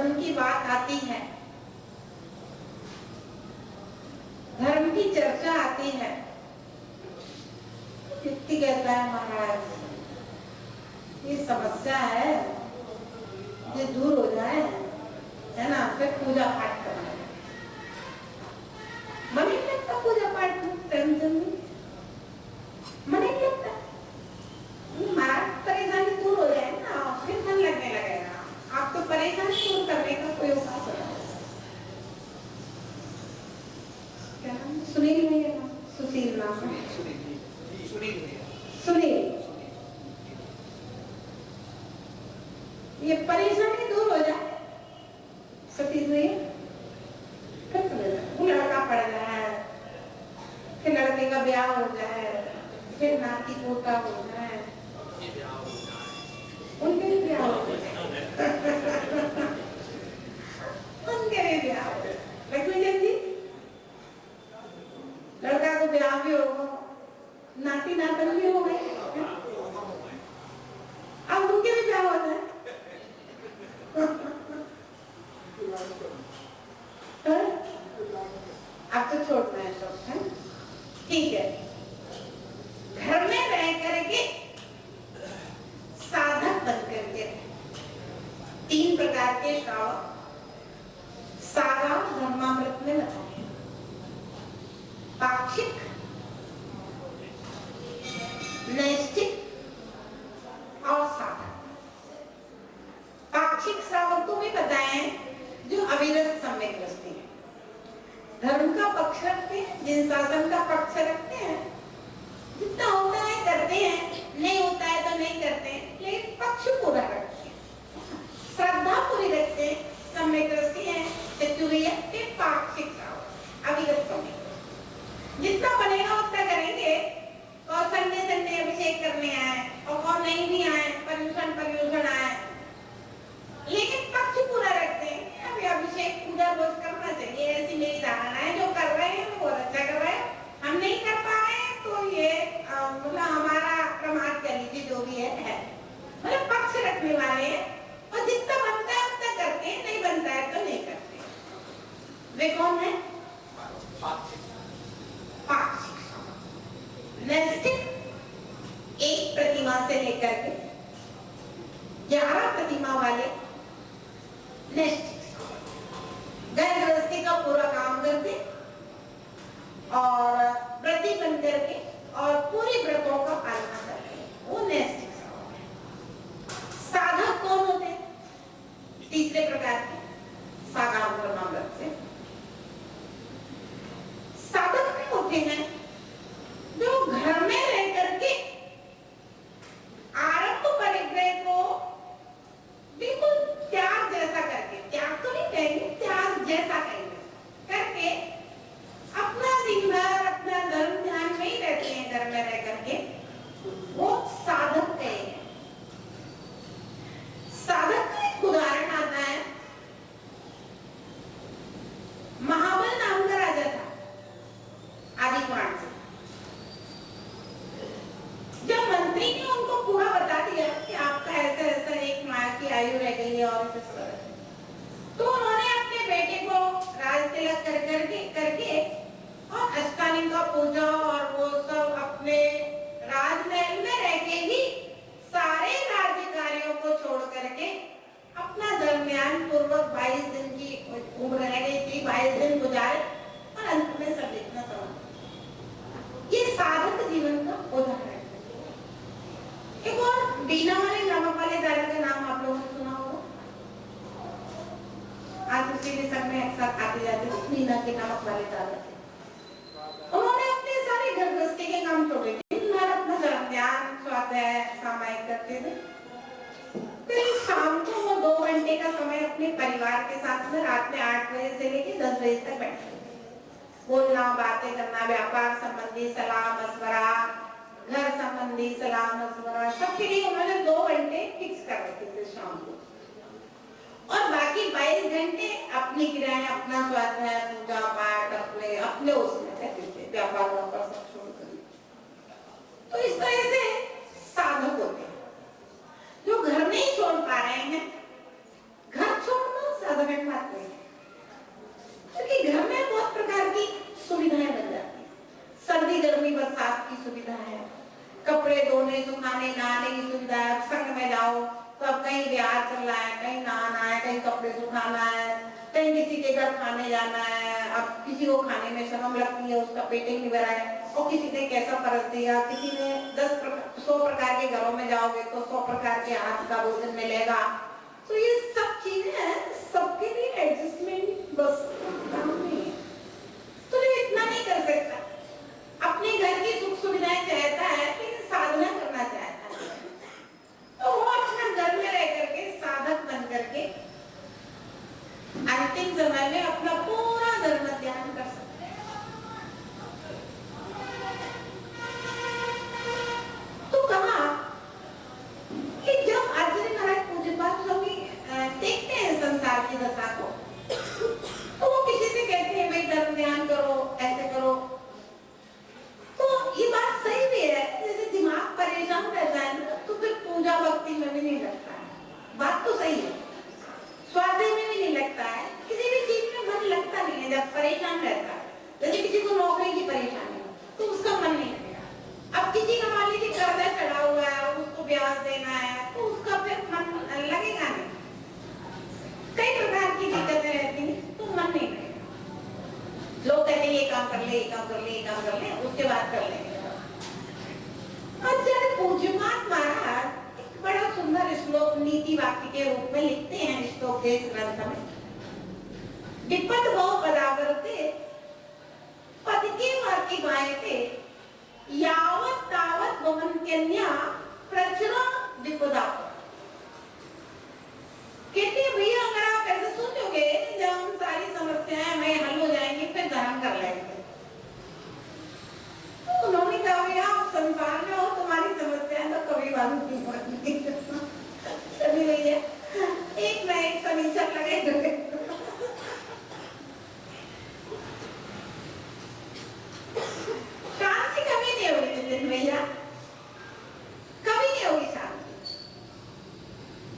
धर्म की बात आती है, धर्म की चर्चा आती है, व्यक्ति कहता है महाराज ये समस्या है, ये दूर हो जाए, है ना, फिर पूजा पाठ करना है। मन नहीं लगता पूजा पाठ में, टेंशन में मन नहीं लगता। महाराज परेशानी दूर हो जाए ना, फिर मन लगने लगेगा। आपको परेशानी दूर करने का कोई उपाय है? क्या नाम? सुनील भैया, सुशील नाम है, सुनील। ये परेशानी दूर हो जाए सतीश भैया, फिर वो लड़का पड़ जाए, फिर लड़के का ब्याह हो जाए, फिर नाती पोता हो जाए, उनके भी ब्याह हो जाए, उनके भी ब्याह हो जाए। लक्ष्मी जी लड़का को ब्याह भी होगा, नाती नातन भी हो गए, अब उनके भी ब्याह हो जाए। अब तो छोड़ना है सब, है ठीक है। घर में रह करके साधक बन करके 3 प्रकार के श्रावक सागाव धर्मामृत में बताए, पाक्षिक, नैष्ठिक और साधक। पाक्षिक श्रावक तो भी बताए जो अविरत सम्यक दृष्टि है, धर्म का पक्ष रखते हैं, जिन शासन का पक्ष रखते हैं, जितना होता है करते हैं, नहीं होता है तो नहीं करते हैं, लेकिन पक्ष पूरा रखते हैं, श्रद्धा पूरी रखते हैं, सम्यक दृष्टि है, चतुर्य फिर पाक्षिक श्रावक अविरत सम्यक दृष्टि। जितना बनेगा उतना करेंगे, और संडे संडे अभिषेक करने आए और नहीं भी आए, पर्यूषण आए, लेकिन पक्ष पूरा रखते हैं। अभी अभिषेक पूजा रोज करना चाहिए, ऐसी मेरी धारणा है। जो कर रहे हैं वो बहुत अच्छा कर रहे हैं, हम नहीं कर पा रहे हैं तो ये मतलब हमारा प्रमाद कर लीजिए, जो भी है मतलब पक्ष रखने वाले हैं, और जितना बनता है उतना करते हैं, नहीं बनता है तो नहीं करते। वे कौन है? पाक्षिक। नैष्ठिक 1 प्रतिमा से लेकर के 11 प्रतिमा वाले नैष्ठिक, घर गृहस्थी का पूरा काम करके और व्रती बन करके और पूरी व्रतों का पालना करते हैं, वो नैष्ठिक श्रावक है। साधक कौन होते हैं? 3 प्रकार के सागाव धर्मामृत से साधक भी होते हैं जो घर में रह करके आरंभ परिग्रह को बिल्कुल त्याग जैसा करके, त्याग तो नहीं कहेंगे, त्याग जैसा कहेंगे, करके अपना दिन भर अपना धर्म ध्यान में ही रहते हैं, घर में रह करके, वो साधक कहेंगे। साधक का एक उदाहरण आता है, महाबल नाम का राजा था आदिपुराण से। जब मंत्री ने उनको पूरा बता दिया कि आपका ऐसा ऐसा 1 माह की आयु रह गई है और तो उन्होंने अपने बेटे को राज तिलक करके और अष्टालिंग का पूजा और वो सब अपने राजमहल में रह के ही सारे राज्य कार्यों को छोड़ करके अपना दरमियान पूर्वक 22 दिन की उम्र रह गई थी, 22 दिन गुजारे और अंत में सब इतना समझ। ये साधक जीवन का उदाहरण है। एक और बीना वाले नमक वाले दादा का नाम आप लोगों ने सुना होगा। आज उसी के सब में अक्सर आते जाते थे, बीना के नमक वाले दादा थे। उन्होंने अपने सारे घर गृहस्थी के काम छोड़े, दिन भर अपना धर्म ध्यान स्वाध्याय सामायिक करते थे। फिर शाम को वो 2 घंटे का समय अपने परिवार के साथ में रात में 8 बजे से लेकर 10 बजे तक बैठते थे। बोलना, बातें करना, व्यापार संबंधी सलाह मशवरा, घर संबंधी सलाह मशवरा, सबके लिए उन्होंने 2 घंटे फिक्स कर रखे थे शाम को, और बाकी 22 घंटे अपनी क्रियाएं, अपना स्वाध्याय, पूजा पाठ अपने उसमें करते थे, व्यापार सब छोड़ कर। तो इस तरह से साधक होते हैं जो घर नहीं छोड़ पा रहे हैं। घर छोड़ना साधक बाजार चलना है, कहीं नहाना है, कहीं कपड़े सुखाना है, कहीं किसी के घर खाने जाना है। अब किसी को खाने में शर्म लगती है, उसका पेट ही नहीं भरा है, और किसी ने कैसा परस दिया, किसी ने 100 प्रकार के घरों में जाओगे तो 100 प्रकार के हाथ का भोजन मिलेगा। तो ये सब चीजें हैं, सबके लिए एडजस्टमेंट बस काम नहीं है। तो ये इतना नहीं कर सकता, अपने घर की सुख सुविधाएं चाहता है, लेकिन साधना करना चाहता है, तो वो अपना घर में रह करके साधक बन करके अंतिम समय में अपना पूरा धर्म ध्यान कर सकते हैं। तो कहा कि जब आचार्य महाराज पूज्यपाद स्वामी देखते हैं संसार की दशा को, तो वो किसी से कहते हैं भाई धर्म ध्यान करो, ऐसे करो। तो ये बात सही भी है, जैसे दिमाग परेशान रहता है ना, तो फिर पूजा भक्ति में भी नहीं लगता है। बात तो सही है, स्वाध्याय में भी नहीं लगता है, किसी भी चीज में मन लगता नहीं है जब परेशान रहता है। जैसे किसी को नौकरी की परेशानी हो तो उसका मन नहीं लगेगा। अब किसी का मान लीजिए कर्जा चढ़ा हुआ है और उसको ब्याज देना है, तो उसका फिर मन लगेगा नहीं। कई प्रकार की दिक्कतें रहती हैं, तो मन नहीं लगेगा। लोग कहते हैं ये काम कर ले, ये काम कर ले, ये काम कर ले, उसके बाद कर लेंगे। आचार्य पूज्यपाद महाराज बड़ा सुंदर श्लोक नीति वाक्य के रूप में लिखते हैं श्लोक के ग्रंथ में। विपद बहु पदावर्ते पद के वाक्य गायते यावत तावत भवन्त्यन्या प्रचुरा विपदा। कहते हैं भैया अगर आप ऐसे सोचोगे जब हम सारी समस्याएं हमें हल हो जाएंगी फिर धर्म कर लेंगे। तो उन्होंने कहा भैया आप संसार में हो, तुम्हारी समस्याएं तो कभी बात नहीं होती। चलिए भैया एक ना एक समीक्षक लगे शांति कभी नहीं होगी भैया, कभी नहीं होगी शांति।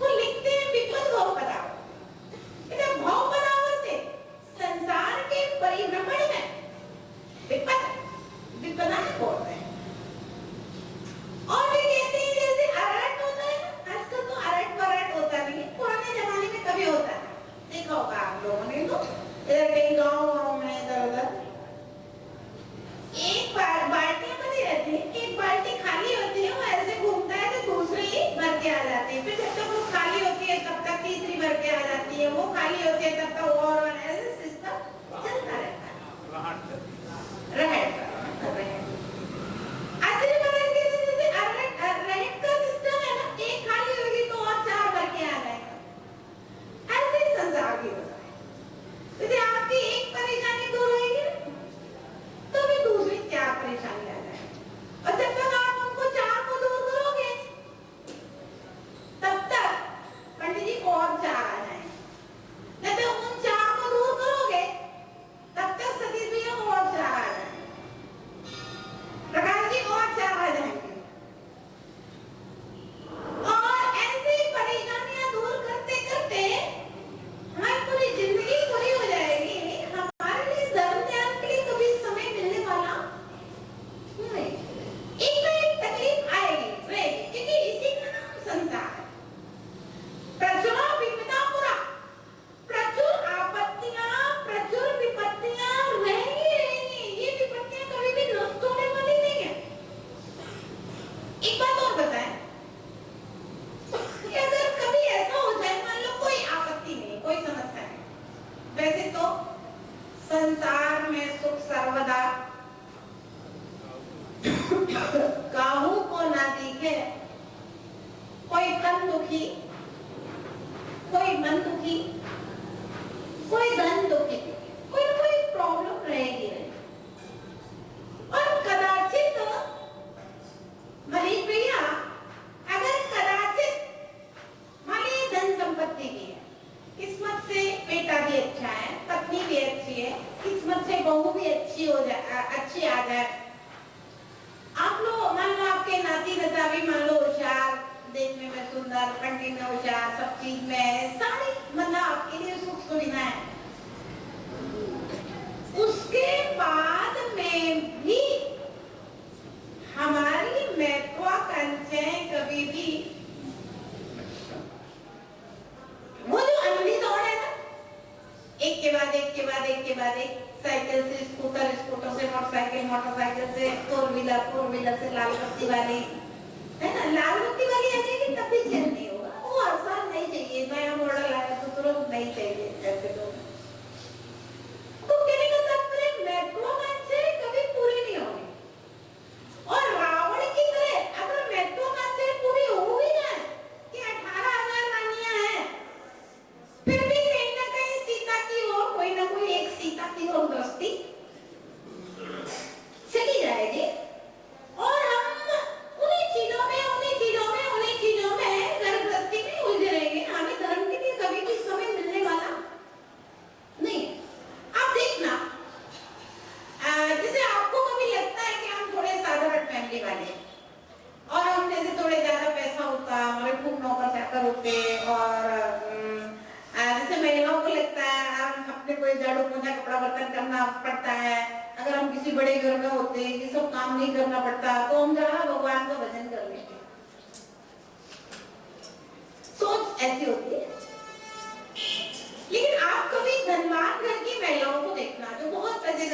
वो लिखते हैं विपद भाव पदावर्ते, भाव पदावर्ते संसार के परिभ्रमण में विपदाएं बोलते हैं। और भी कहते हैं जैसे अरहट होता है, आजकल तो अरहट वरहट होता नहीं है, पुराने जमाने में कभी होता है, देखा होगा आप लोगों ने। तो इधर कहीं गाँव में इधर उधर एक बाल्टियां बनी रहती है, एक बाल्टी खाली होती है, वो ऐसे घूमता है तो दूसरी भर के आ जाती है, फिर जब तक वो खाली होती है तब तक तीसरी भर के आ जाती है, वो खाली होती है तब तक और ऐसे सिस्टम चलता रहता है। रहट का सिस्टम है ना, एक खाली होगी तो और 4 भर के आ जाएगा। ऐसे संसार की होता है। यदि आपकी एक परेशानी दूर होगी तो भी दूसरी 4 परेशानी आ जाएगी, और जब तक आप उनको 4 को दूर करोगे तब तक पंडित जी को और 4 आ जाएंगे। जब तक उन 4 को दूर करोगे तब तक सतीश भैया को और 4 आ जाएंगे, प्रकाश जी को और 4 आ जाएंगे। और ऐसी परेशानियां दूर करते करते हमारी पूरी जिंदगी पूरी हो जाएगी। हमारे लिए धर्म ध्यान के लिए कभी समय मिलने वाला नहीं। एक ना एक तकलीफ आएगी, क्योंकि इसी का नाम संसार है। प्रचुर विपदा पूरा, प्रचुर आपत्तियां, प्रचुर विपत्तियां रहेंगी। ये विपत्तियां कभी भी नष्ट होने वाली नहीं है। एक बात और बताएं, कि अगर कभी ऐसा हो जाए, मान लो कोई आपत्ति नहीं, कोई समस्या नहीं, वैसे तो संसार में सुख सर्वदा काहू को ना दिखे। कोई तन दुखी, कोई मन दुखी, कोई धन दुखी, कोई ना कोई प्रॉब्लम रहेगी। और कदाचित मनीष भैया अगर कदाचित मानिए धन संपत्ति की है, किस्मत से बेटा भी अच्छा है, पत्नी भी अच्छी है, किस्मत से बहू भी अच्छी आ जाए, आप लोग मान लो आपके नाती नता भी मान लो होशियार, देखने में सुंदर, पढ़ने में होशियार, सब चीज में है, सारी मतलब आपके लिए सुख सुविधा है। उसके बाद में भी हमारी महत्वाकांक्षाएं कभी भी के बाद एक साइकिल से स्कूटर, स्कूटर से मोटरसाइकिल, मोटरसाइकिल से फोर व्हीलर से लाल बत्ती वाली, है ना, लाल बत्ती वाली आ जाएगी तब भी चैन नहीं होगा। वो आसान नहीं चाहिए, नया मॉडल आया तो तुरंत नहीं चाहिए ऐसे लोग। तो कहने का तात्पर्य मेट्रो से कभी पूरी नहीं होगी। और रावण की तरह अगर मेट्रो से पूरी हो भी ना कि 18,000 रानियां हैं, फिर भी कहीं ना कहीं सीता की ओर कोई ना कोई एक सीता की ओर दृष्टि चली जाएगी। और हम उन्हीं चीजों में गर्भवती में उलझे रहेंगे। हमें धर्म के लिए कभी भी समय मिलने वाला नहीं। आप देखना, जैसे आपको कभी लगता है कि हम थोड़े साधारण फैमिली वाले और हम जैसे थोड़े ज्यादा पैसा होता, हमारे खूब नौकर चाकर होते, और जैसे महिलाओं को लगता है हम अपने कोई झाड़ू पोंछा कपड़ा बर्तन करना पड़ता है, अगर हम किसी बड़े घर में होते ये सब काम नहीं करना पड़ता तो हम जरा भगवान का भजन कर लेते। सोच ऐसी होती है। लेकिन आप कभी धनवान घर की महिलाओं को देखना, जो बहुत पैसे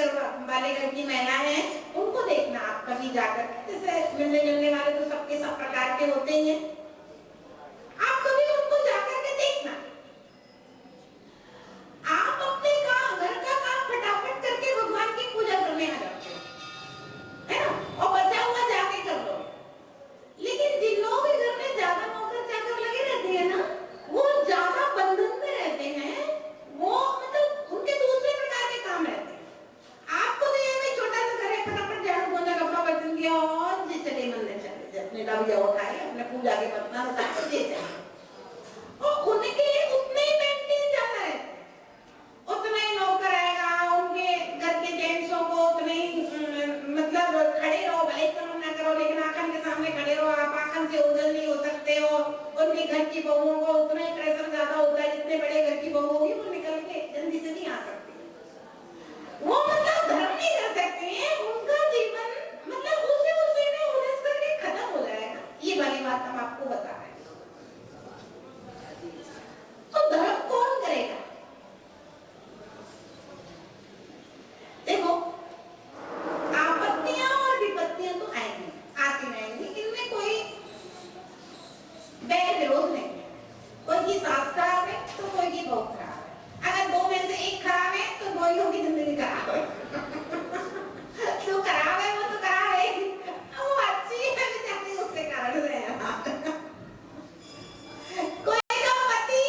वाले घर की महिलाएं हैं उनको देखना आप कभी जाकर, जैसे मिलने जुलने वाले तो सबके सब प्रकार के होते ही हैं, आप कभी उनको जाकर के देखना। आप अपने घर का काम फटाफट करके भगवान की पूजा करने आ जाते हो, है ना, और बचा हुआ जाके कर लो। लेकिन जिन लोगों के घर में ज्यादा नौकर चाकर लगे रहते हैं ना, वो ज्यादा बंधन में रहते हैं, वो मतलब उनके दूसरे प्रकार के काम रहते हैं। आपको तो ये में छोटा सा घर है, फटाफट झाड़ू पोंछा कपड़ा बर्तन किया और जी चले मंदिर चले, अपने डाबिया उठाए, अपने पूजा के बर्तन उठा के दे चले। और उनके उतने ही मेंटेन जाता है, उतना ही नौकर आएगा, उनके घर के जेंट्सों को उतने ही मतलब खड़े रहो, भले काम ना करो लेकिन आंखन के सामने खड़े रहो, आप आंखन से ओझल नहीं हो सकते हो। उनके घर की बहुओं को उतना ही प्रेशर ज्यादा होता है, जितने बड़े घर की बहू होगी वो निकल के जल्दी से नहीं आ सकती। वो मतलब धर्म नहीं कर सकते हैं, उनका जीवन मतलब उसी में उलझ करके खत्म हो जाएगा। ये वाली बात हम आपको बता रहे हैं। तो धर्म कौन करेगा? देखो, आपत्तियां और विपत्तियां तो आएंगी, आती रहेंगी, इनमें कोई बैर विरोध नहीं है। कोई की सास खराब है तो कोई की बहू खराब है, अगर दो में से एक खराब है तो दोनों की जिंदगी खराब है। जो खराब है वो तो खराब है, वो अच्छी है बेचारी, उसके कारण से है। कोई का पति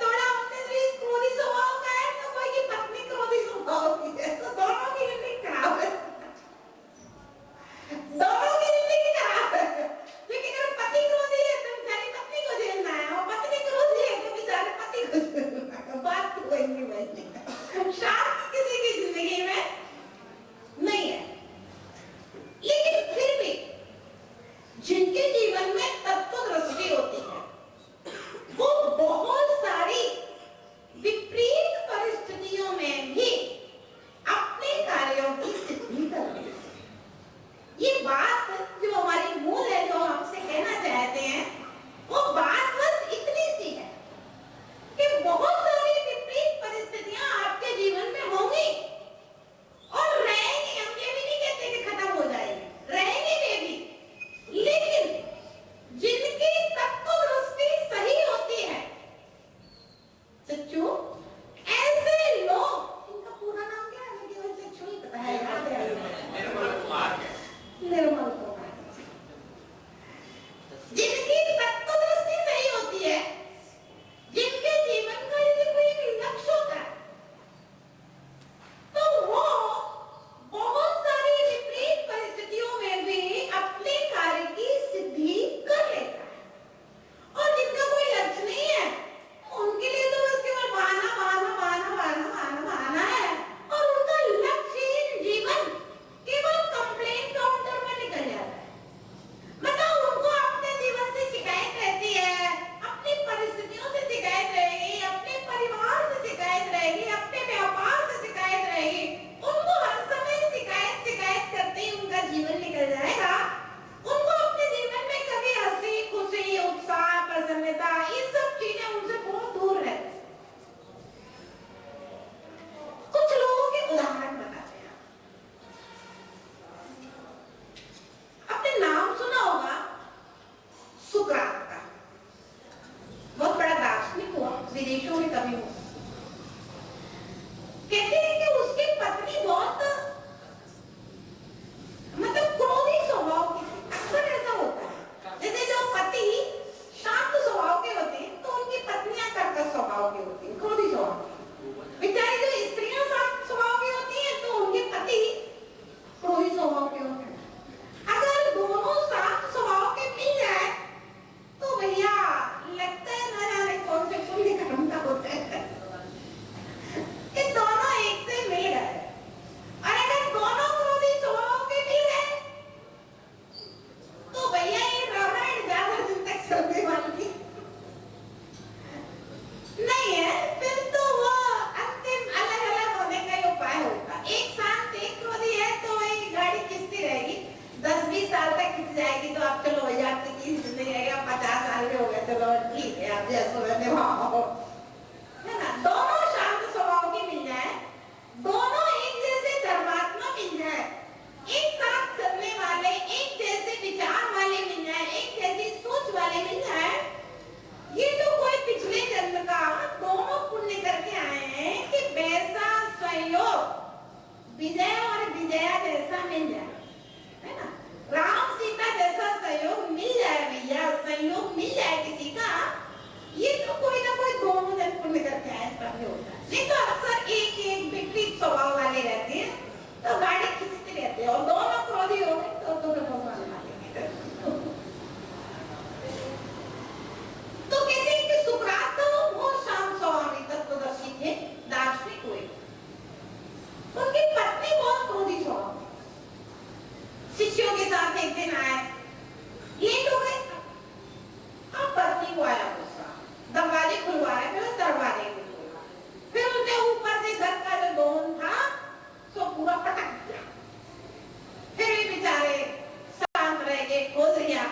थोड़ा अपने से क्रोधी स्वभाव का है तो कोई की पत्नी क्रोधी स्वभाव की है, तो दोनों की जिंदगी खराब है, दोनों की जिंदगी खराब है। लेकिन अगर पति क्रोधी है तो बेचारी पत्नी को झेलना है, और पत्नी क्रोधी है तो बेचारे पति को झेलना है। बात तो कोई नहीं बनती, शांति किसी की जिंदगी में नहीं है। लेकिन फिर भी जिनके जीवन में तत्वदृष्टि होती है वो बहुत सारी विपरीत परिस्थितियों में भी अपने कार्यों की सिद्धि करते हैं। ये बात जो हमारी मूल है, जो हमसे कहना चाहते हैं, वो बात बस इतनी सी है कि बहुत है ना, दोनों शांत स्वभाव के मिल जाए, दोनों एक जैसे धर्मात्मा मिल जाए, एक साथ करने वाले, एक जैसे विचार वाले मिल जाए, एक जैसी सोच वाले मिल जाए, ये तो कोई पिछले जन्म का दोनों पुण्य करके आए हैं कि वैसा सहयोग विजय और विजया जैसा मिल जाए, है ना, राम सीता जैसा सहयोग मिल जाए भैया, सहयोग मिल जाए किसी का, ये तो कोई ना कोई दोनों जन पुण्य करके आए तभी होता है। नहीं तो अक्सर एक एक विपरीत स्वभाव वाले रहते हैं तो गाड़ी खींचते रहते हैं, और दोनों क्रोधी हो गए तो दोनों भगवान मारेंगे। तो कहते हैं कि सुकरात तो बहुत शांत स्वभाव तत्वदर्शी थे, दार्शनिक हुए, उनकी पत्नी बहुत क्रोधी स्वभाव, शिष्यों के साथ एक दिन आए, लेट हो गए, अब पत्नी को आया गुस्सा, दरवाजे खुलवा रहे थे, दरवाजे खुलवा, फिर उसने ऊपर से घर का जो दोन था सो पूरा पटक दिया, फिर भी बेचारे शांत रह गए, खोल दिया,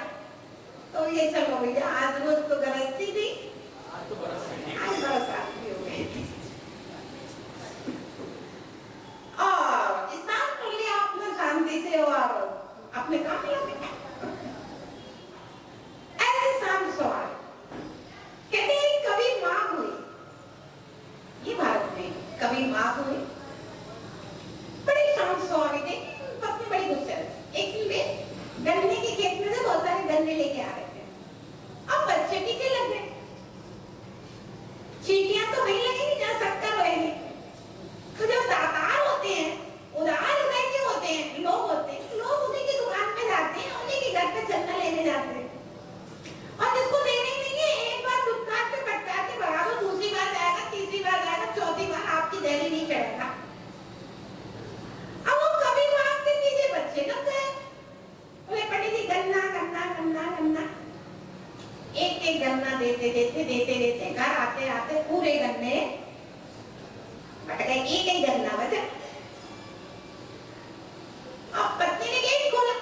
तो ये चलो भैया आज रोज तो गरजती थी, आज बरसात भी हो गई, और स्नान कर लिया अपना शांति से और अपने काम में लगे। ऐसे शांत स्वभाव, कहते हैं कभी माँ हुई, ये भारत में कभी माँ हुई, बड़ी शांत स्वभाव थी, पत्नी बड़ी गुस्से थी। एक दिन गन्ने के खेत में से बहुत सारे गन्ने लेके आ रहे थे, अब बच्चे पीछे लग गए, चींटियां तो वहीं लगेंगी जहाँ शक्कर रहेगी, तो जब दातार होते हैं, उदार हृदय के होते हैं, लोग होते हैं, लोग उन्हीं की दुकान पे जाते हैं, उन्हीं के घर पे चन्ना लेने जाते हैं, और जिसको देने ही नहीं है एक बार दुकान पे पटका के भगा दो, दूसरी बार जाएगा, तीसरी बार जाएगा, चौथी बार आपकी देरी नहीं चढ़ेगा। अब वो कभी मांग के पीछे बच्चे लग गए, बोले पड़ी थी गन्ना गन्ना गन्ना गन्ना, एक एक गन्ना देते देते देते देते घर आते आते पूरे गन्ने बट गए, एक एक गन्ना बचा। अब पत्नी ने गेट खोला,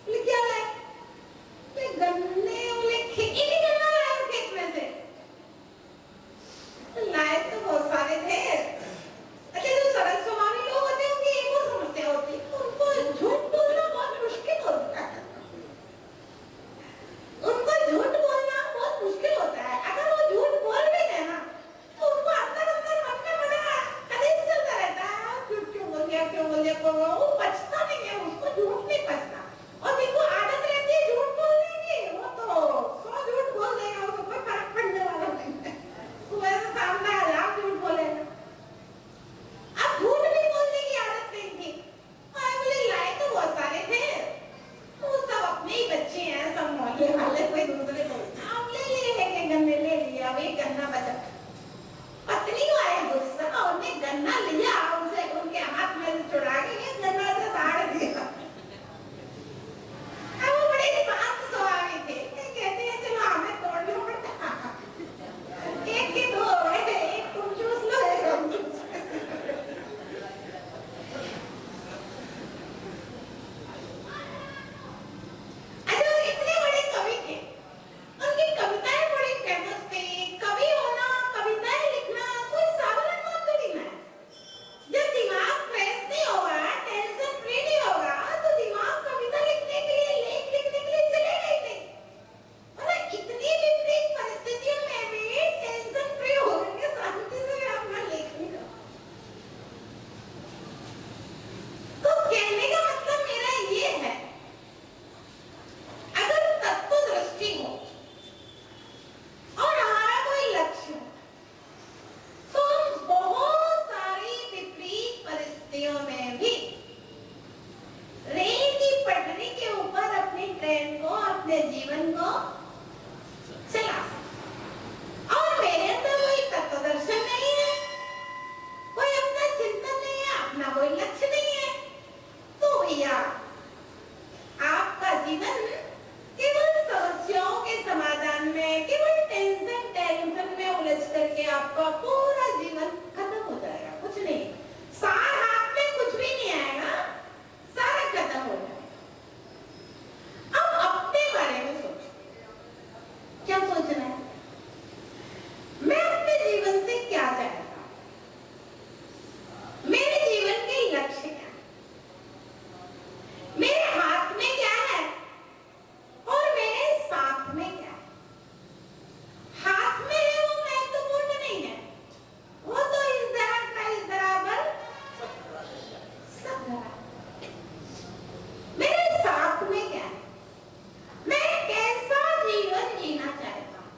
बोले क्या है, गन्ने, बोले एक ही गन्ना लाए खेत में से, लाए तो बहुत सारे थे। अच्छा जो सरल स्वभावी लोग होते हैं उनकी एक और समस्या होती है, उनको झूठ बोलना बहुत मुश्किल होता है, उनको झूठ बोलना बहुत मुश्किल होता है। अगर वो झूठ बोल भी गए ना तो उनको अंदर अंदर मन में बड़ा कलेश चलता रहता है, झूठ क्यों बोल गया, क्यों बोल गया, वो पछता नहीं है, उसको झूठ नहीं पछता, और जिनको आदत रहती है झूठ बोलने की वो तो 100 झूठ बोल देगा, उसको कोई फर्क पड़ने वाला नहीं है, सुबह से शाम तक 1000 झूठ बोलेगा। अब झूठ भी बोलने की आदत नहीं थी, बोले लाए तो बहुत सारे थे, वो सब अपने ही बच्चे हैं, सब मोहल्ले वाले, कोई दूसरे को हम ले लिए, एक गन्ने ले लिया, अब एक गन्ना बचा। पत्नी को आया गुस्सा, उन्होंने गन्ना लिया, उनसे उनके हाथ में से चुरा के ये गन्ना से फाड़ दिया। अब वो बड़े शांत स्वभावी थे, कहते हैं चलो हमें तोड़ लो पड़ता, एक के दो हो गए, एक तुम चूस लो, एक हम चूस लो। अच्छा इतने बड़े कवि थे, उनकी कविताएं बड़ी फेमस थी, कवि होना, कविताएं लिखना कोई साधारण बात थोड़ी ना है। जब दिमाग फ्रेश नहीं होगा, टेंशन फ्री नहीं होगा, तो दिमाग कविता लिखने के लिए, लेख लिखने के लिए चलेगा ही नहीं। मतलब इतनी विपरीत परिस्थितियों में भी टेंशन फ्री होकर शांति से अपना लेखनी। तो कहने का मतलब मेरा ये है, अगर तत्वदृष्टि हो और हमारा कोई लक्ष्य हो, तो हम बहुत सारी विपरीत परिस्थितियों में भी रेल की पटरी के ऊपर अपनी ट्रेन को, अपने जीवन को चला सकते। और मेरे अंदर कोई तत्वदर्शन नहीं है, कोई अपना चिंतन नहीं है, अपना कोई लक्ष्य नहीं है, तो भैया आपका जीवन केवल समस्याओं के समाधान में, केवल टेंशन में उलझ करके आपका पूरा जीवन खत्म हो जाएगा, कुछ नहीं, सार हाथ में कुछ भी नहीं आएगा, सारा खत्म हो जाएगा। अब अपने बारे में सोचो, क्या सोचना है, मैं अपने चाहता हूं, मेरे जीवन के लक्ष्य क्या, मेरे हाथ में क्या है और मेरे साथ में क्या है। हाथ में है वो महत्वपूर्ण नहीं है, वो तो इस तरह का इस बराबर सब धरा। मेरे साथ में क्या है, मैं कैसा जीवन जीना चाहता हूं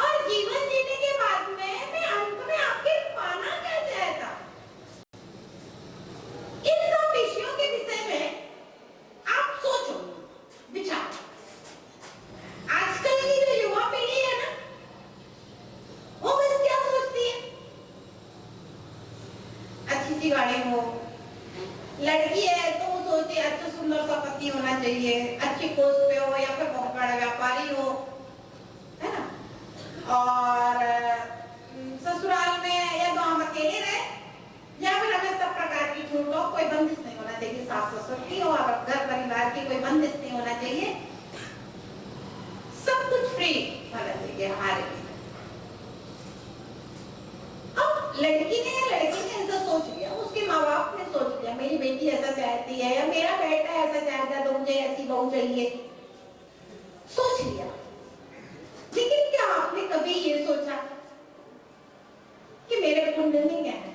और जीवन जीने के बाद में मैं अंत में आखिर पाना क्या चाहता हूं। इन सब विषयों के विषय में आप सोचो, विचार। आजकल की जो युवा पीढ़ी है ना, वो बस क्या सोचती है, अच्छी सी गाड़ी हो, लड़की है तो वो सोचती है अच्छा सुंदर सा पति होना चाहिए, अच्छी पोस्ट पे हो या फिर बहुत बड़ा व्यापारी हो, है ना, और ससुराल में या गांव में अकेले रहे या फिर हमें सब प्रकार की छूट हो, कोई बंदिश नहीं होना चाहिए, सास ससुर की और घर परिवार की कोई बंदिश नहीं होना चाहिए, सब कुछ फ्री होना चाहिए हमारे लिए। अब लड़की ने या लड़की ने ऐसा सोच लिया, उसके माँ बाप ने सोच लिया मेरी बेटी ऐसा चाहती है या मेरा बेटा ऐसा चाहता है तो मुझे ऐसी बहू चाहिए, सोच लिया। लेकिन क्या आपने कभी ये सोचा कि मेरे पुण्य में क्या है,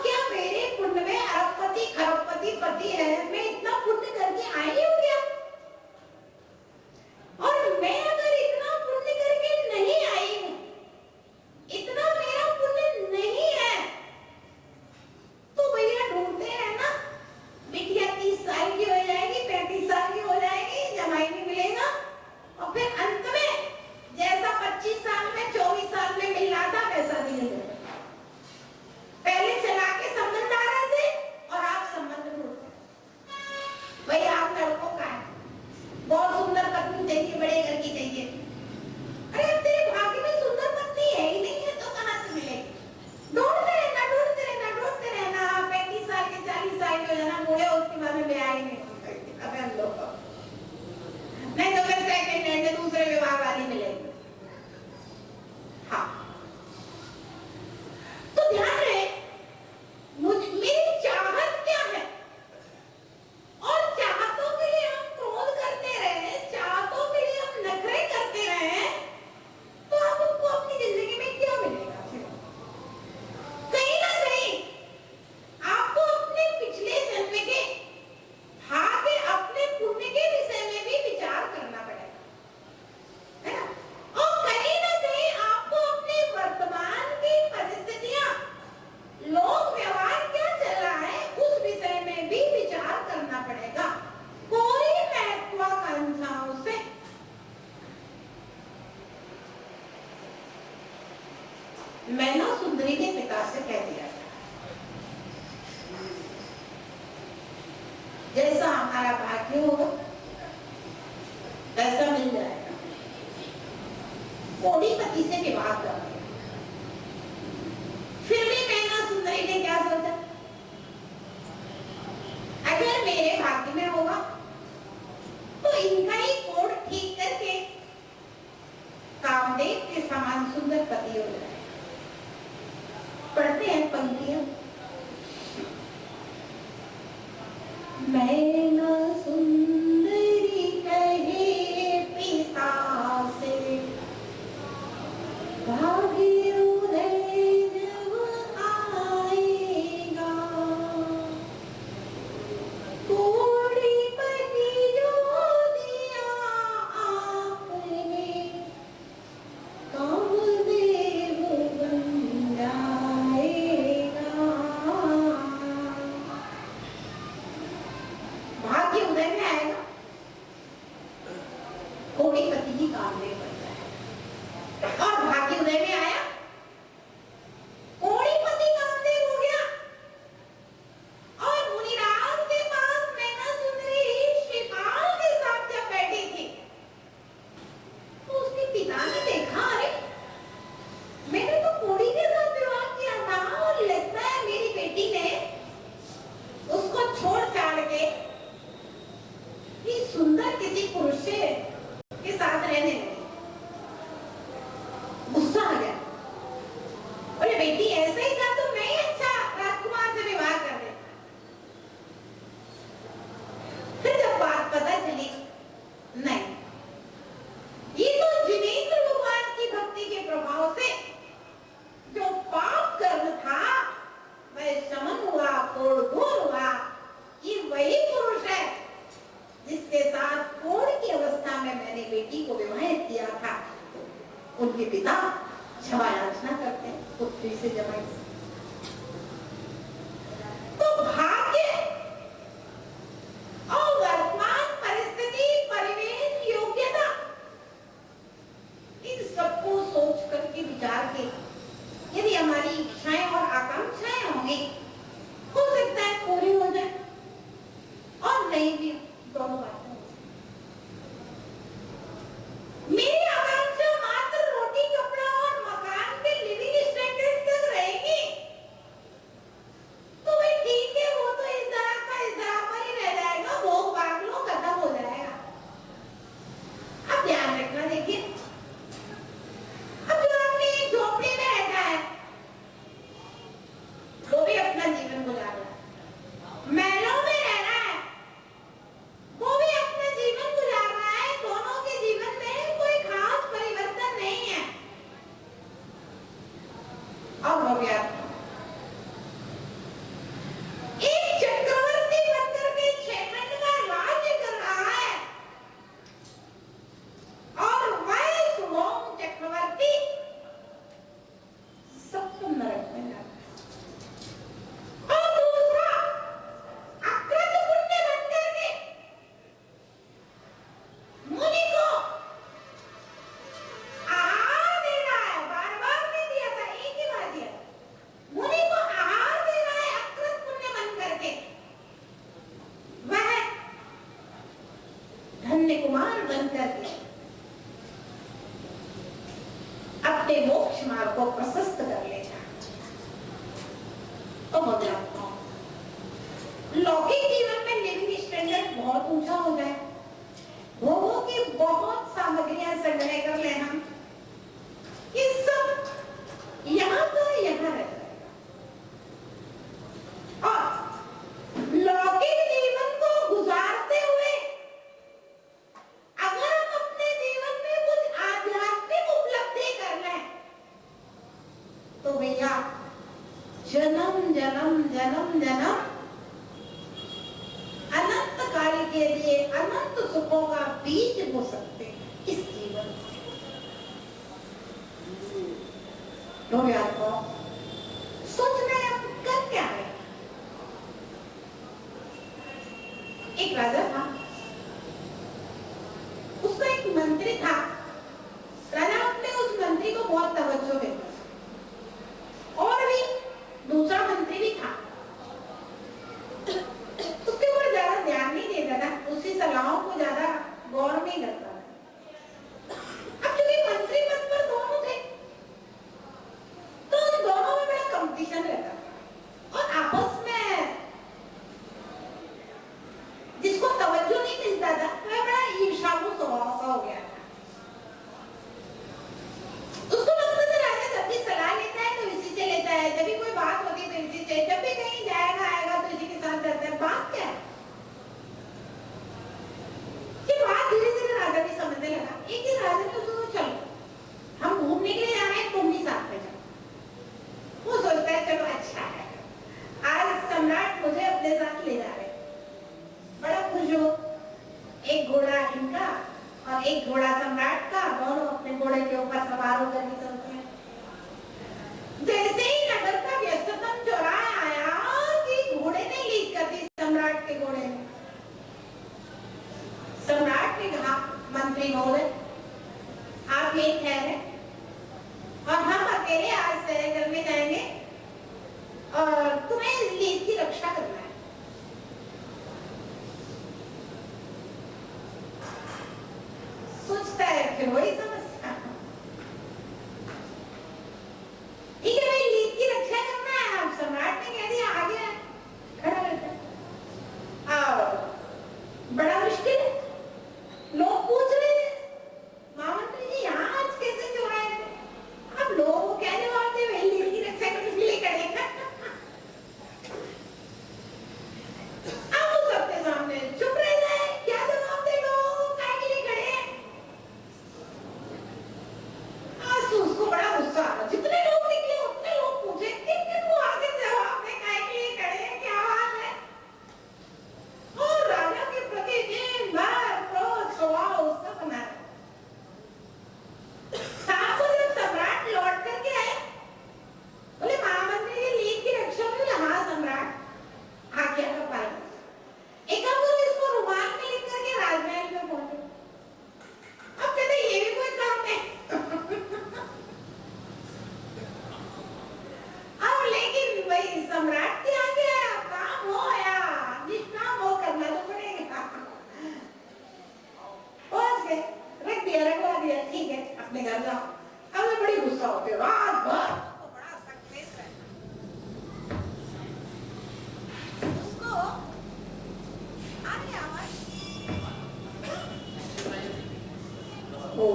क्या मेरे पुण्य में अरबपति खरबपति पति है, मैं इतना पुण्य करके आई हूं क्या, और मैं अगर इतना पुण्य करके नहीं आई हूं, इतना मेरा पुण्य नहीं है, तो भैया ढूंढते हैं ना, बिटिया 30 साल की हो जाएगी, 35 साल की हो जाएगी, जमाई नहीं मिलेगा, और फिर अंत में जैसा 25 साल में 24 साल में मिल रहा था वैसा नहीं मिलेगा। पहले चला के संबंध आ रहे थे और आप संबंध ढूंढते, भैया आप लड़कों का है, बहुत सुंदर पत्नी चाहिए, बड़े घर की चाहिए। अरे अब तेरे भाग्य में सुंदर पत्नी है ही नहीं है तो कहां से मिलेगी, ढूंढते रहना ढूंढते रहना ढूंढते रहना, 35 साल के 40 साल के हो जाना बूढ़े, उसके बाद में ब्याह ही नहीं होता, अब हम लोग नहीं तो फिर सेकंड हैंड दूसरे विवाह वाली मिलेगी। हाँ, तो ध्यान रहे मेरी चाहत क्या है, और चाहतों के लिए हम क्रोध करते रहे, चाहतों के लिए हम नखरे करते रहे, तो आपको अपनी जिंदगी में क्या मिलेगा। कहीं ना कहीं आपको अपने पिछले जन्म के भाग्य, अपने पुण्य के विषय में भी विचार करना पड़ेगा, है ना, और कहीं ना कहीं आपको अपने वर्तमान की परिस्थितियां, लोक व्यवहार क्या चल रहा है, उस विषय में भी विचार करना पड़ेगा, पूरी महत्वाकांक्षाओं से। मैना सुंदरी के पिता से कह दिया जैसा हमारा भाग्य होगा वैसा मिल जाएगा, कोड़ीपति से विवाह कर दिया। फिर भी मैना सुंदरी ने क्या सोचा, अगर मेरे भाग्य में होगा तो इनका ही कोड ठीक करके कामदेव के समान सुंदर पति हो जाए। पढ़ते हैं पंक्तियां, मैना सुंदरी कहे पिता से, भाग्य उदय जब आएगा, कोड़ीपति जो दिया आपने, कामदेव बन जाएगा। उनके पिता क्षमा याचना करते हैं पुत्री से, जमाई से। तो भाग्य और वर्तमान परिस्थिति, परिवेश, योग्यता, इन सबको सोच करके विचार के यदि हमारी इच्छाएं और आकांक्षाएं होंगी, हो सकता है पूरी हो जाए और नहीं भी, दोनों बातें। मेरी आकांक्षा मात्र रोटी, कपड़ा और मकान के लिविंग स्टैंडर्ड तक रहेगी तो भाई ठीक है, वो तो इस तरह का इस तरह पर ही रह जाएगा, भोग भाग लो, खत्म हो जाएगा। अब ध्यान रखना, देखिए अब जो अपनी एक झोपड़ी में रहता है वो भी अपना जीवन गुजार रहा है, महलों में रह रहा है वो भी अपना जीवन गुजार रहा है, दोनों के जीवन में कोई खास परिवर्तन नहीं है। अब हो गया, एक चक्रवर्ती बनकर के 6 खंड का राज्य कर रहा है और वह सुभोग चक्रवर्ती सबको नरक में जाता है। और दूसरा अकृत पुण्य बनकर के मुनि को आहार दे रहा है, बार-बार नहीं दिया था, एक ही बार दिया, मुनि को आहार दे रहा है अकृत पुण्य बनकर के। वह धन्य कुमार बनकर के अपने मोक्ष मार्ग को प्रशस्त कर लेता। तो बदलाव लौकिक जीवन में लिविंग स्टैंडर्ड बहुत ऊंचा हो जाए, भोगों की बहुत सामग्रियां संग्रह कर ले हम, ये सब यहाँ तो यहाँ रह जाएगा। और लौकिक जीवन को गुजारते हुए अगर हम अपने जीवन में कुछ आध्यात्मिक उपलब्धि कर लें तो भैया जन्म जन्म जन्म जन्म अनंत काल के लिए अनंत सुखों का बीज बो सकते हैं इस जीवन में। तो आपको सोचना है कर क्या है। एक राजा था, उसका एक मंत्री था, राजा अपने उस मंत्री को बहुत तवज्जो देता था और भी दूसरा मंत्री भी था, उसके ऊपर ज्यादा ध्यान नहीं देता था, उसकी सलाहों को ज्यादा गौर नहीं करता था। अब चूंकि मंत्री पद पर दोनों थे तो उन दोनों में बड़ा कंपटीशन रहता था और आपस में जिसको तवज्जो नहीं मिलता था वह बड़ा ईर्ष्यालु स्वभाव का हो गया था। उसको लगता था राजा जब भी सलाह लेता है तो इसी से लेता है, जब भी कोई बात होती तो इसी से, जब भी कहीं जाएगा आएगा तो इसी के साथ रहता है। बात क्या है? ये बात धीरे धीरे राजा भी समझने लगा। एक दिन राजा ने उसको चलो हम घूमने के लिए जा रहे हैं, तुम भी साथ में जाओ। वो सोचता है चलो अच्छा है, आज सम्राट मुझे अपने साथ ले जा रहे, बड़ा खुश हो। एक घोड़ा इनका और एक घोड़ा सम्राट का, दोनों अपने घोड़े के ऊपर सवार होकर के चलते हैं। जैसे ही नगर का व्यस्ततम चौराहा आया कि घोड़े ने लीड कर दी सम्राट के घोड़े ने। सम्राट ने कहा मंत्री महोदय आप यही ठहरे और हम अकेले आज सैर करने जाएंगे और तुम्हें इस लीड की रक्षा करना है। सोचता है फिर वही समस्या, ठीक है भाई लीड की रक्षा करना है, आप सम्राट ने कह दिया आगे खड़ा रहता है। और बड़ा मुश्किल है, लोग पूछ रहे हैं महामंत्री जी यहाँ आज कैसे क्यों आए? अब लोग कहने वाले भाई लीड की रक्षा करने के लिए करेगा। घर जाओ। अब मैं बड़ी गुस्सा होती हूँ रात भर, तो बड़ा सक्सेस है उसको। ओ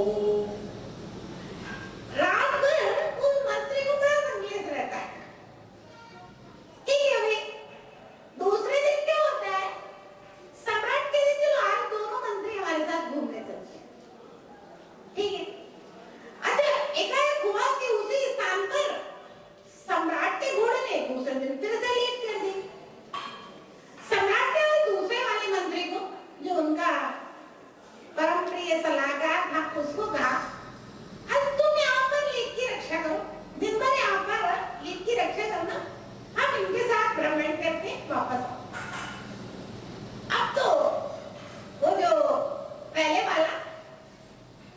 रात भर उस मंत्री को बड़ा संकलेश रहता है। ठीक है भाई, दूसरे दिन क्या होता है, सम्राट के दिन चलो आज दोनों मंत्री हमारे साथ घूमने चलते हैं, ठीक है। अच्छा एकाएक हुआ कि उसी स्थान पर सम्राट के घोड़े ने दूसरे दिन फिर से लेट कर दी। सम्राट ने दूसरे वाले मंत्री को, जो उनका परम प्रिय सलाहकार था, उसको कहा अब तुम यहाँ पर लीड की रक्षा करो, दिन भर यहाँ पर लीड की रक्षा करना, हम इनके साथ भ्रमण करके वापस आओ। अब तो वो जो पहले वाला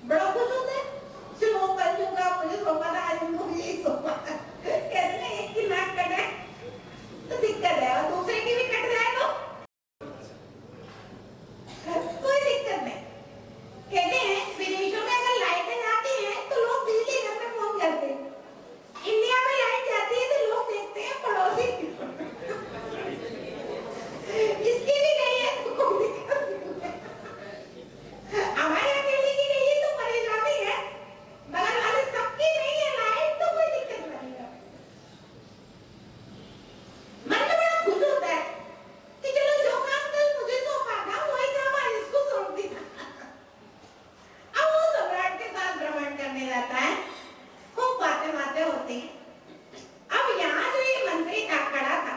बड़ा खुश होता है, चलो कल जो का मुझे सौंपा था आज उनको यही सौंपा था, कहते हैं एक की नाक कट है तो दिक्कत है और दूसरे की भी कट जाए तो कोई दिक्कत नहीं। कहते हैं विदेशों में अगर लाइटें जाती हैं तो लोग बिजली घर में फोन करते हैं, इंडिया में लाइट जाती है तो लोग देखते हैं पड़ोसी इसकी भी गई है तो कोई दिक्कत नहीं है, हमारे अकेले की गई है तो परेशानी है, बगल वाले सबकी नहीं है लाइट तो कोई दिक्कत नहीं है। मन में बड़ा खुश होता है कि चलो जो काम कल मुझे सौंपा था वही काम आज इसको सौंप दिया। अब वो सम्राट के साथ भ्रमण करने जाता है, खूब बातें होती हैं। अब यहाँ जो ये मंत्री का खड़ा था,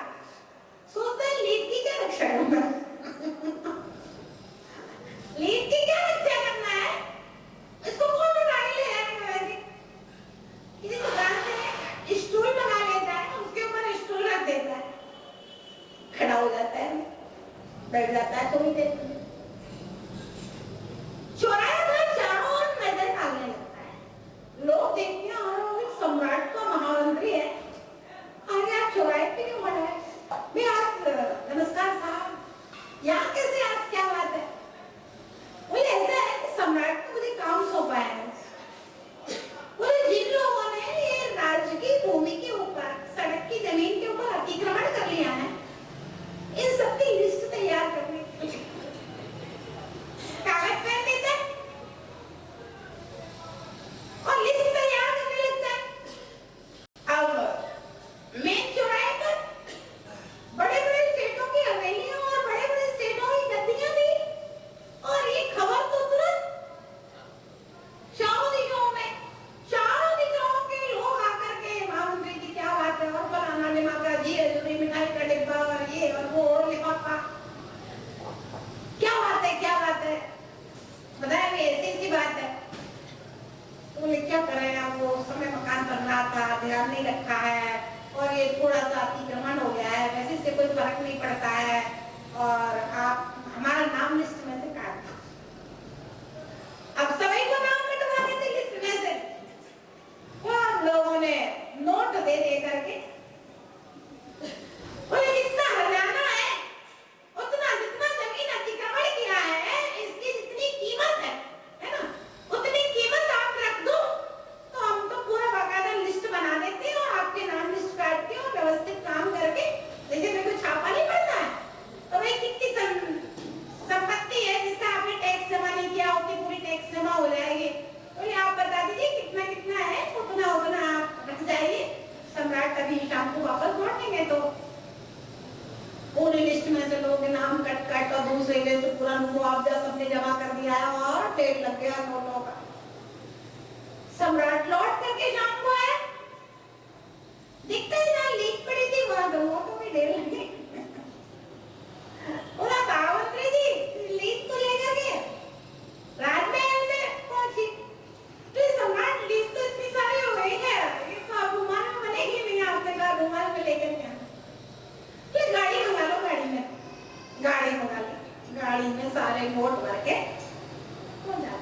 सोचता है लीड की क्या रक्षा करना लीड की क्या रक्षा करना है, इसको कौन उठाने ले जाएगा। वैसे किसी दुकान से स्टूल मंगा लेता है, उसके ऊपर स्टूल रख देता है, खड़ा हो जाता है, बैठ जाता है, थोड़ी देर चौराहे पर चारों ओर नजर डालने लगता है। लोग देखते हैं और सम्राट का महामंत्री है, अरे आप चौराहे पे क्यों खड़ा है, मैं आप नमस्कार साहब, यहाँ कैसे, आज क्या बात है। बोले ऐसा है कि सम्राट ने मुझे काम सौंपा है, बोले जिन लोगों ने ये राज्य की भूमि के ऊपर, सड़क की जमीन के ऊपर अतिक्रमण कर लिया है, इन सबकी लिस्ट तैयार करने कागज पेन देता है और लिस्ट तैयार करने लगता है। अब मेन चौराहे पर बड़े बड़े स्टेटों की हवेलियां और बड़े बड़े स्टेटों की गद्दियां थी, और ये खबर तो तुरंत चारों दिशाओं के लोग आकर के महामंत्री जी क्या बात है, और फलाना लिमाका जी हजूरी मिठाई का डिब्बा और ये और वो और लिफाफा, क्या बात है बताया भी ऐसी बात है। तो बोले क्या करें, अब वो उस समय मकान बन रहा था, ध्यान नहीं रखा है और ये थोड़ा सा अतिक्रमण हो गया है, वैसे से कोई फर्क नहीं पड़ता है और आप हमारा नाम लिस्ट में से काट दो। अब सभी को नाम मिटवा देते लिस्ट में से, और लोगों ने नोट दे करके बोले जितना हरियाणा है उतना जितना जमीन अतिक्रमण किया है, इसकी जितनी कीमत है ना, उतनी कीमत आप रख दो तो हम तो पूरा बाकायदा लिस्ट बना देते हैं और आपके नाम लिस्ट काट के और व्यवस्थित काम करके, जैसे मेरे को छापा नहीं पड़ता है तो भाई कितनी संपत्ति है जिसका आपने टैक्स जमा नहीं किया, उतनी पूरी टैक्स जमा हो जाएगी। बोले आप बता दीजिए कितना कितना है, उतना आप रख जाइए, सम्राट अभी शाम को वापस लौटेंगे तो पूरी लिस्ट में से लोग नाम कट और दूसरे के से पूरा मुआवजा सबने जमा कर दिया है और डेट लग गया नोटों का। सम्राट लौट करके शाम को आया, दिखता है जहाँ लीक पड़ी थी वहां नोटों में ढेर लगे। बोला महामंत्री जी लीक तो लेकर के राजमहल में पहुंची, तो सम्राट लीक तो इतनी सारी हो गई है, ये तो रुमाल में बनेगी नहीं, आपने कहा रुमाल में लेकर के गाड़ी मंगा लो, गाड़ी में सारे नोट भर के हो जाए।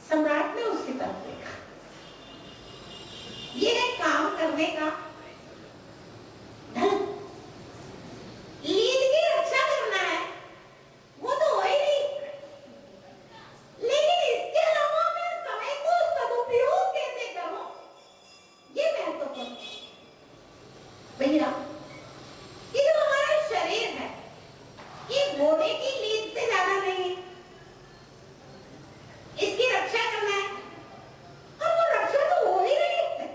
सम्राट ने उसकी तरफ देखा। ये है काम करने का ढंग। लीद की रक्षा करना है वो तो हो ही नहीं, लेकिन इसके अलावा मैं समय को सदुपयोग कैसे करूं ये महत्वपूर्ण भैया। ये जो हमारा शरीर है ये घोड़े की लीद से ज्यादा नहीं है, इसकी रक्षा करना है और वो रक्षा तो हो ही रही है।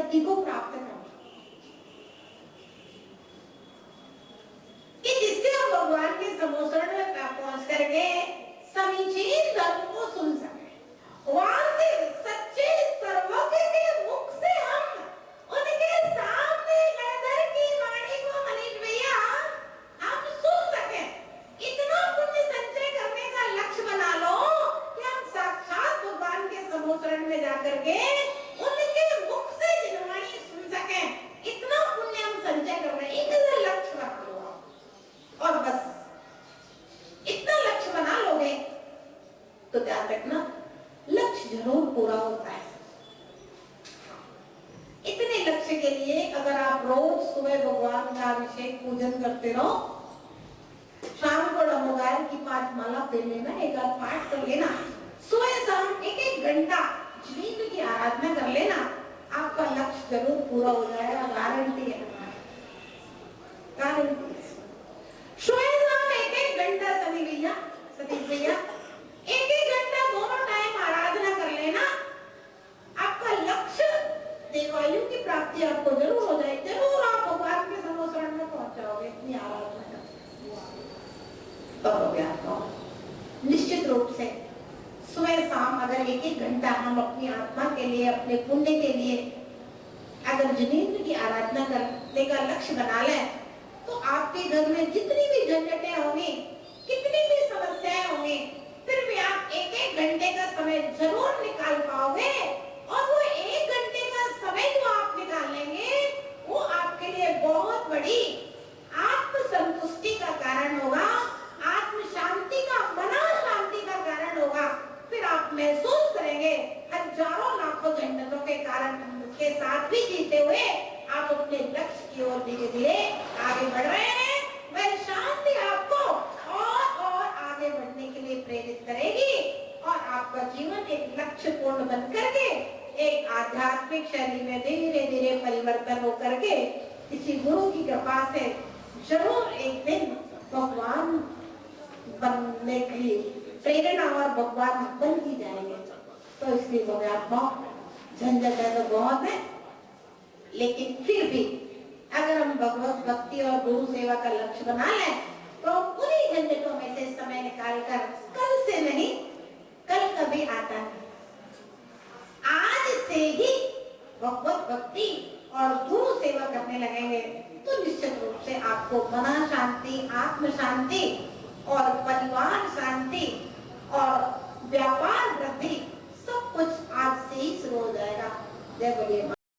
गति को प्राप्त करना, कि जिससे हम भगवान के समोसरण में पहुंच करके समीचीन धर्म को सुन सके। वास्तविक सच्चे सर्वज्ञ के मुख से हम उनके सामने गणधर की वाणी को मनीष भैया हम सुन सके। इतना पुण्य संचय करने का लक्ष्य बना लो कि हम साक्षात भगवान के समोसरण में जाकर के उनके मुख से जिनवाणी सुन सके। इतना पुण्य हम संचय कर रहे हैं, इतना लक्ष्य रख लो और बस इतना लक्ष्य बना लोगे तो ध्यान रखना लक्ष्य जरूर पूरा होता है। इतने लक्ष्य के लिए अगर आप रोज सुबह भगवान का अभिषेक पूजन करते रहो, शाम को डमोगार की 5 माला फेर लेना, एक आध पाठ कर लेना, सुबह शाम एक घंटा जीव की आराधना कर लेना, आपका लक्ष्य जरूर पूरा हो जाएगा। गारंटी है, गारंटी है। सुबह शाम एक घंटा सभी भैया सतीश भैया एक घंटा दोनों टाइम आराधना कर लेना, आपका लक्ष्य देवायु की प्राप्ति आपको जरूर हो जाएगी। जरूर आप भगवान के समोसरण में पहुंच जाओगे इतनी आराधना कर। निश्चित रूप से सुबह शाम अगर एक घंटा हम अपनी आत्मा के लिए, अपने पुण्य के लिए अगर जिनेंद्र की आराधना करने का लक्ष्य बना लें तो आपके घर में जितनी भी झंझटें होंगी, कितनी भी समस्याएं होंगी, फिर भी आप एक घंटे का समय जरूर निकाल पाओगे। और वो 1 घंटे का समय जो आप निकाल लेंगे वो आपके लिए बहुत बड़ी आत्म संतुष्टि का कारण होगा, आत्म शांति का, मना शांति का कारण होगा। फिर आप महसूस करेंगे हजारों लाखों जन्नतों के कारण के साथ भी जीते हुए आप अपने लक्ष्य की ओर धीरे धीरे आगे बढ़ रहे हैं। वह शांति आपको और आगे बढ़ने के लिए प्रेरित करेगी और आपका जीवन एक लक्ष्य पूर्ण बन करके एक आध्यात्मिक शैली में धीरे धीरे परिवर्तन हो करके इसी गुरु की कृपा से जरूर एक दिन भगवान बनने की प्रेरणा और भगवान बन ही जाएंगे। तो इसलिए भगवान झंझट है तो बहुत है, लेकिन फिर भी अगर हम भगवत भक्ति और गुरु सेवा का लक्ष्य बना लें तो उन्हीं झंझटों में से समय निकालकर, कल से नहीं, कल कभी आता नहीं, आज से ही भगवत भक्ति और गुरु सेवा करने लगेंगे तो निश्चित रूप से आपको मना शांति, आत्म शांति और परिवार शांति और व्यापार वृद्धि सब कुछ आज से ही शुरू हो जाएगा। जय बोलिए।